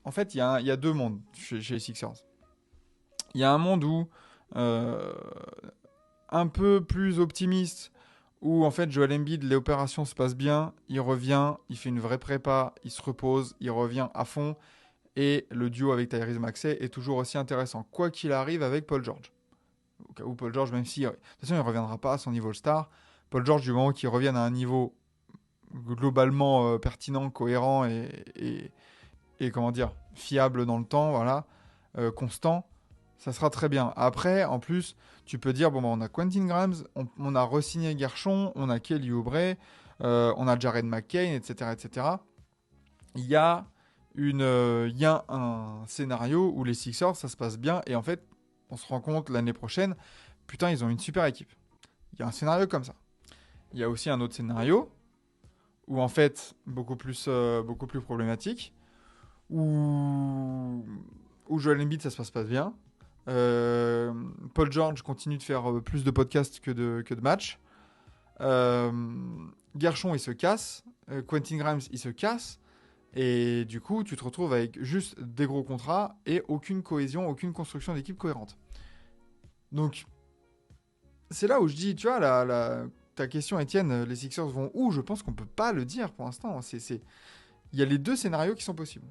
en fait, il y a deux mondes chez les Sixers. Il y a un monde où euh, un peu plus optimiste, où en fait Joel Embiid, les opérations se passent bien, il revient, il fait une vraie prépa, il se repose, il revient à fond, et le duo avec Tyrese Maxey est toujours aussi intéressant, quoi qu'il arrive avec Paul George. Au cas où Paul George, même si de toute façon il ne reviendra pas à son niveau star, Paul George, du moment qu'il revienne à un niveau globalement pertinent, cohérent et comment dire, fiable dans le temps, voilà, constant, ça sera très bien. Après, en plus, tu peux dire, bon, bah, on a Quentin Grimes, on a re-signé Gershon, on a Kelly Oubre, on a Jared McCain, etc., etc. Il y a il y a un scénario où les Sixers, ça se passe bien, et en fait, on se rend compte l'année prochaine, putain, ils ont une super équipe. Il y a un scénario comme ça. Il y a aussi un autre scénario où en fait, beaucoup plus problématique, où, où Joel Embiid, ça se passe pas bien. Euh, Paul George continue de faire plus de podcasts que de matchs. Euh, Gershon, il se casse. Quentin Grimes, il se casse. Et du coup, tu te retrouves avec juste des gros contrats et aucune cohésion, aucune construction d'équipe cohérente. Donc, c'est là où je dis, tu vois, ta question, Étienne, les Sixers vont où? Je pense qu'on peut pas le dire pour l'instant. Il y a les deux scénarios qui sont possibles.